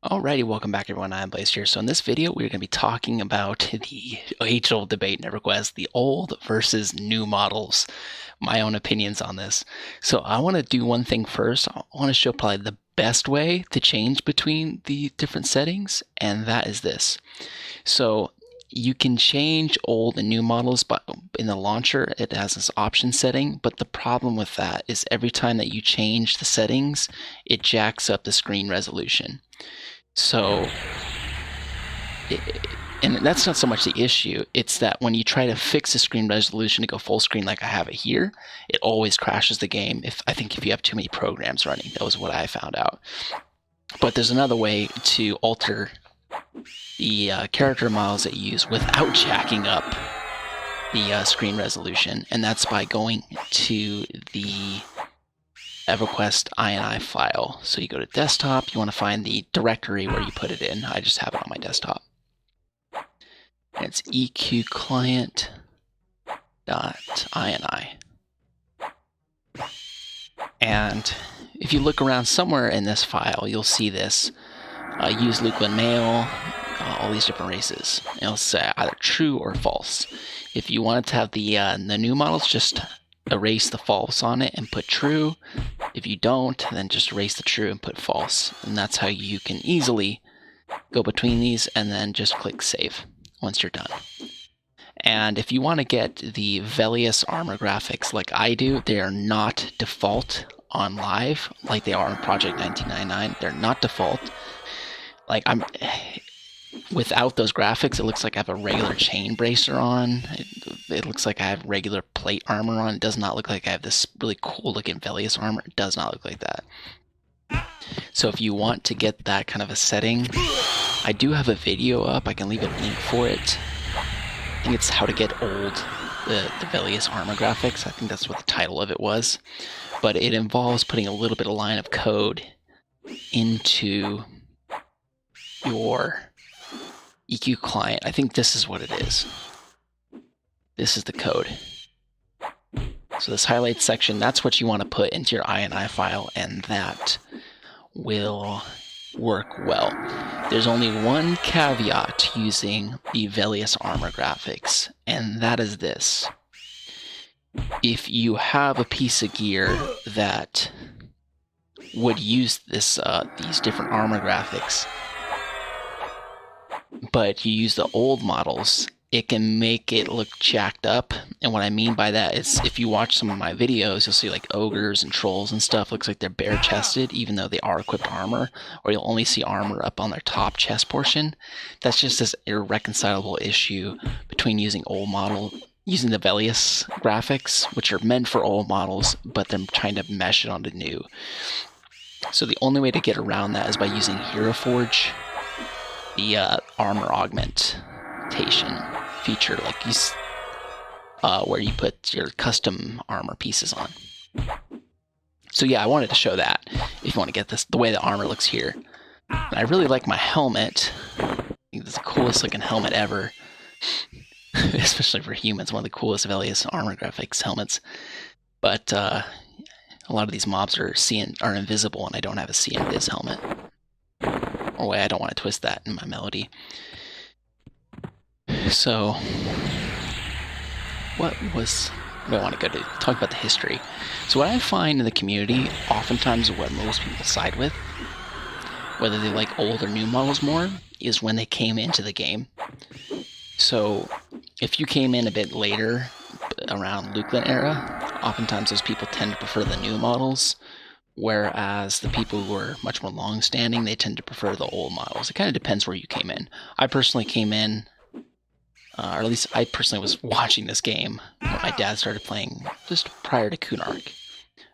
Alrighty, welcome back everyone, I'm Blaze here. So in this video, we're going to be talking about the age-old debate in EverQuest, the old versus new models, my own opinions on this. So I want to do one thing first. I want to show probably the best way to change between the different settings, and that is this. So you can change old and new models, but in the launcher, it has this option setting. But the problem with that is every time that you change the settings, it jacks up the screen resolution. So, and that's not so much the issue, it's that when you try to fix the screen resolution to go full screen like I have it here, it always crashes the game I think if you have too many programs running. That was what I found out. But there's another way to alter the character models that you use without jacking up the screen resolution, and that's by going to the EverQuest INI file. So you go to desktop, you want to find the directory where you put it in. I just have it on my desktop. And it's eqclient.ini. And if you look around somewhere in this file, you'll see this. Use Lukeland male, all these different races. And it'll say either true or false. If you wanted to have the new models, just erase the false on it and put true. If you don't, then just erase the true and put false. And that's how you can easily go between these and then just click save once you're done. And if you want to get the Velius armor graphics like I do, they are not default on live like they are on Project 1999. They're not default. Like without those graphics, it looks like I have a regular chain bracer on. It looks like I have regular plate armor on. It does not look like I have this really cool looking Velius armor. It does not look like that. So if you want to get that kind of a setting, I do have a video up. I can leave a link for it. I think it's how to get old the Velius armor graphics. I think that's what the title of it was. But it involves putting a little bit of line of code into your EQ client. I think this is what it is. This is the code. So this highlight section, that's what you want to put into your INI file, and that will work well. There's only one caveat to using the Velius armor graphics, and that is this. If you have a piece of gear that would use these different armor graphics, but you use the old models, it can make it look jacked up. And what I mean by that is if you watch some of my videos, you'll see like ogres and trolls and stuff looks like they're bare-chested even though they are equipped armor, or you'll only see armor up on their top chest portion. That's just this irreconcilable issue between using using the Velius graphics, which are meant for old models, but they're trying to mesh it onto new. So the only way to get around that is by using Hero Forge, the armor augmentation feature, like where you put your custom armor pieces on. So yeah, I wanted to show that if you want to get the way the armor looks here. And I really like my helmet. I think it's the coolest looking helmet ever, especially for humans. One of the coolest Velius armor graphics helmets. But a lot of these mobs are invisible, and I don't have a CM-Viz helmet. Or way, I don't want to twist that in my melody. So, I want to go to talk about the history. So what I find in the community, oftentimes what most people side with, whether they like old or new models more, is when they came into the game. So if you came in a bit later, around Lukeland era, oftentimes those people tend to prefer the new models, whereas the people who are much more long-standing, they tend to prefer the old models. It kind of depends where you came in. I personally came in, or at least I personally was watching this game when my dad started playing just prior to Kunark.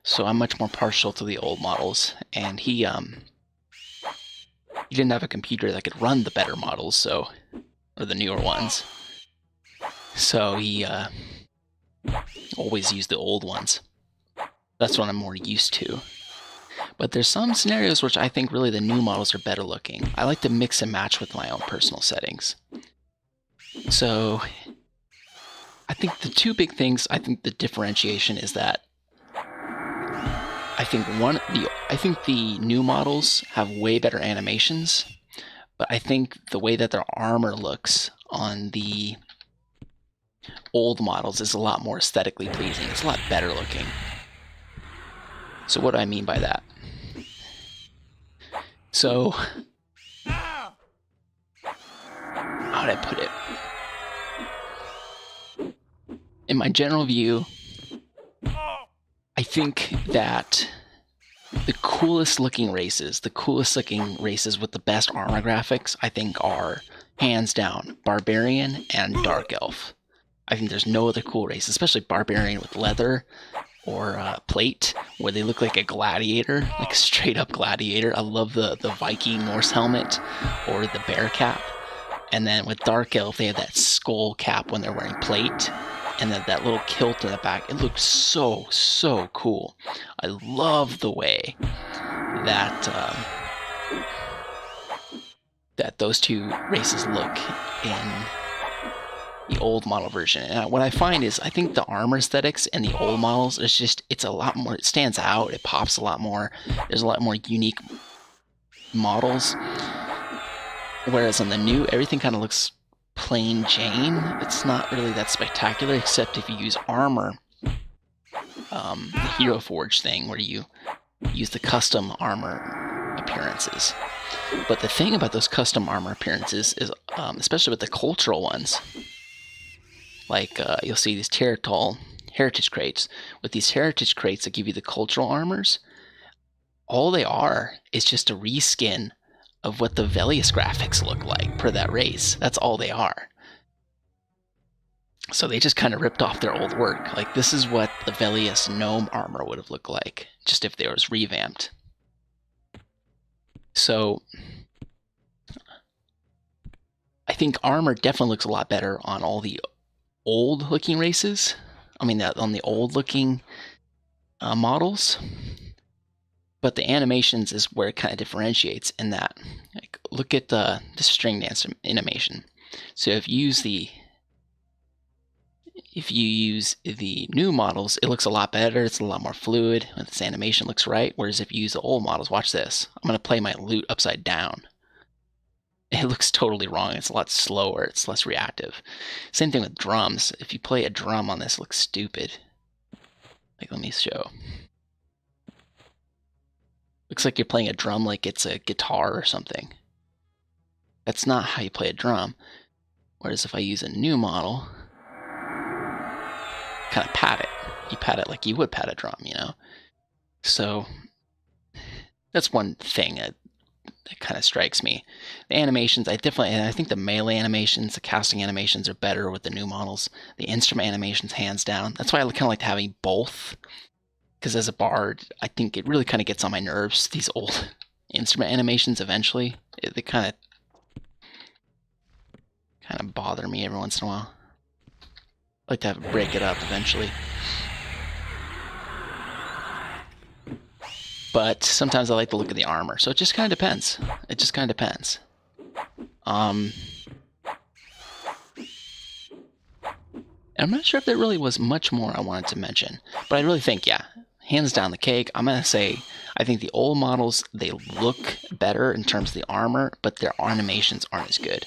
So I'm much more partial to the old models, and he didn't have a computer that could run the better models, or the newer ones. So he always used the old ones. That's what I'm more used to. But there's some scenarios which I think really the new models are better looking. I like to mix and match with my own personal settings. So I think the two big things, I think the differentiation is that I think the new models have way better animations. But I think the way that their armor looks on the old models is a lot more aesthetically pleasing. It's a lot better looking. So what do I mean by that? So, how would I put it? In my general view, I think that the coolest looking races with the best armor graphics, I think are, hands down, Barbarian and Dark Elf. I think there's no other cool race, especially Barbarian with leather or plate, where they look like a gladiator, like a straight up gladiator. I love the Viking Norse helmet or the bear cap. And then with Dark Elf, they have that skull cap when they're wearing plate, and then that little kilt in the back. It looks so, so cool. I love the way that that those two races look in the old model version. And what I find is, I think the armor aesthetics in the old models is just, it's a lot more, it stands out, it pops a lot more, there's a lot more unique models. Whereas on the new, everything kind of looks plain Jane. It's not really that spectacular, except if you use armor, the Hero Forge thing, where you use the custom armor appearances. But the thing about those custom armor appearances is, especially with the cultural ones, like you'll see these Terratol heritage crates. With these heritage crates that give you the cultural armors, all they are is just a reskin of what the Velius graphics look like per that race. That's all they are. So they just kind of ripped off their old work. Like, this is what the Velius gnome armor would have looked like, just if they was revamped. So I think armor definitely looks a lot better on all the old looking races. I mean, on the old looking models. But the animations is where it kind of differentiates in that. Like, look at the string dance animation. So if you use the new models, it looks a lot better. It's a lot more fluid. This animation looks right. Whereas if you use the old models, watch this. I'm going to play my lute upside down. It looks totally wrong. It's a lot slower. It's less reactive. Same thing with drums. If you play a drum on this, it looks stupid. Like, let me show. Looks like you're playing a drum like it's a guitar or something. That's not how you play a drum. Whereas if I use a new model, kind of pat it. You pat it like you would pat a drum, you know? So that's one thing that kind of strikes me. The animations, I think the melee animations, the casting animations are better with the new models. The instrument animations, hands down. That's why I kind of like having both. Because as a bard, I think it really kind of gets on my nerves, these old instrument animations eventually. They kind of bother me every once in a while. I like to break it up eventually. But sometimes I like to look at the armor, so it just kind of depends. It just kind of depends. And I'm not sure if there really was much more I wanted to mention, but I really think, yeah, hands down the cake, I'm going to say I think the old models, they look better in terms of the armor, but their animations aren't as good.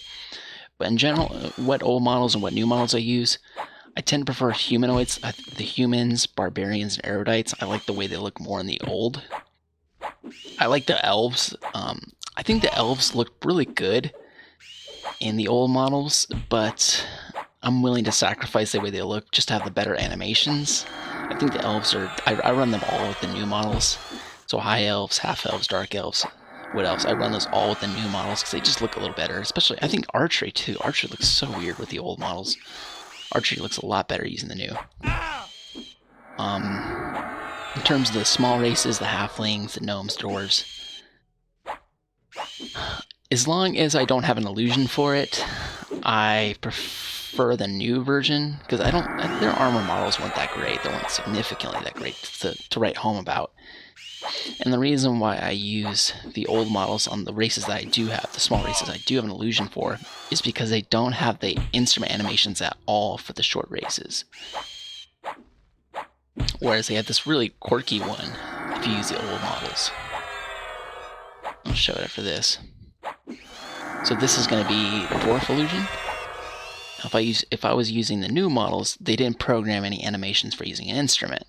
But in general, what old models and what new models I use, I tend to prefer humanoids, the humans, barbarians, and erudites. I like the way they look more in the old. I like the elves. I think the elves look really good in the old models, but I'm willing to sacrifice the way they look just to have the better animations. I think the elves are, I run them all with the new models. So high elves, half elves, dark elves, wood elves, I run those all with the new models because they just look a little better. Especially, I think archery too. Archery looks so weird with the old models. Archery looks a lot better using the new. In terms of the small races, the halflings, the gnomes, dwarves, as long as I don't have an illusion for it, I prefer the new version, because their armor models weren't that great. They weren't significantly that great to write home about. And the reason why I use the old models on the races that I do have, the small races I do have an illusion for, is because they don't have the instrument animations at all for the short races. Whereas they have this really quirky one if you use the old models. I'll show it after this. So this is going to be Dwarf Illusion. If I was using the new models, they didn't program any animations for using an instrument.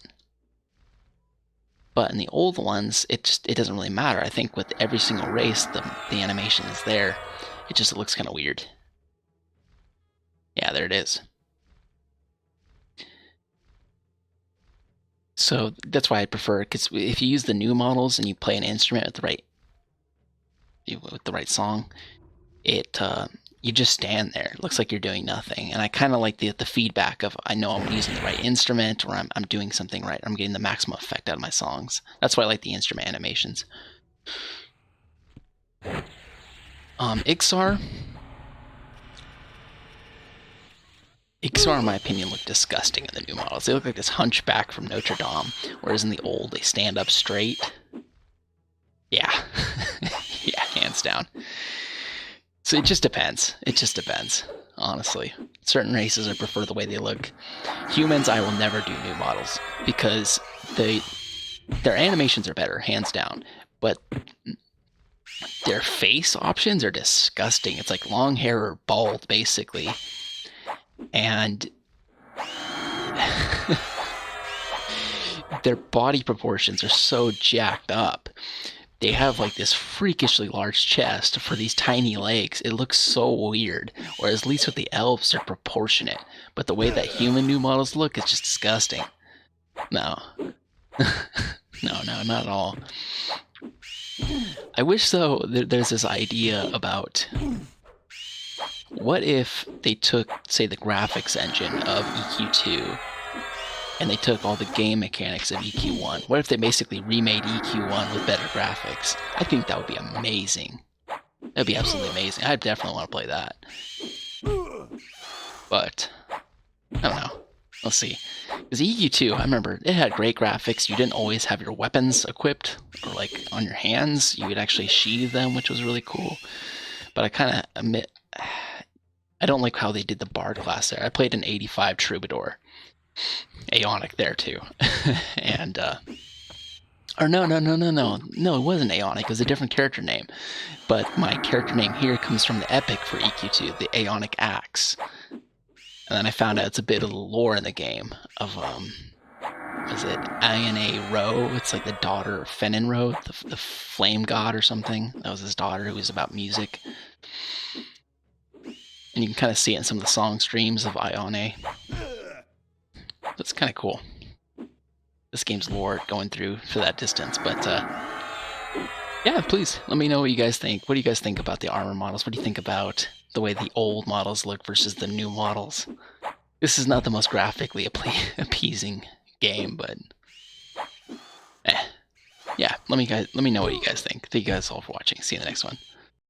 But in the old ones, it doesn't really matter. I think with every single race, the animation is there. It just looks kind of weird. Yeah, there it is. So that's why I prefer, because if you use the new models and you play an instrument with the right song, you just stand there. It looks like you're doing nothing. And I kind of like the feedback of, I know I'm using the right instrument, or I'm doing something right. I'm getting the maximum effect out of my songs. That's why I like the instrument animations. Ixar, in my opinion, look disgusting in the new models. They look like this hunchback from Notre Dame, whereas in the old, they stand up straight. Yeah. Yeah, hands down. So it just depends. It just depends, honestly. Certain races I prefer the way they look. Humans, I will never do new models because their animations are better, hands down. But their face options are disgusting. It's like long hair or bald, basically. And their body proportions are so jacked up. They have like this freakishly large chest for these tiny legs. It looks so weird. Whereas at least with the elves, they're proportionate. But the way that human new models look is just disgusting. No. No, not at all. I wish, though, there's this idea about what if they took, say, the graphics engine of EQ2 and they took all the game mechanics of EQ1. What if they basically remade EQ1 with better graphics? I think that would be amazing. That'd be absolutely amazing. I definitely want to play that. But, I don't know. Let's see. Because EQ2, I remember, it had great graphics. You didn't always have your weapons equipped or, like, on your hands. You would actually sheathe them, which was really cool. But I kind of admit, I don't like how they did the Bard class there. I played an 85 Troubadour. Aeonic there too. And or no, it wasn't Aeonic. It was a different character name, but my character name here comes from the epic for EQ2, the Aeonic Axe. And then I found out it's a bit of the lore in the game of was it Ione Ro? It's like the daughter of Fenenro, the flame god or something. That was his daughter, who was about music. And you can kind of see it in some of the song streams of Ione. That's kind of cool. This game's lore going through for that distance, but yeah, please let me know what you guys think. What do you guys think about the armor models? What do you think about the way the old models look versus the new models? This is not the most graphically appeasing game, but yeah, let me know what you guys think. Thank you guys all for watching. See you in the next one.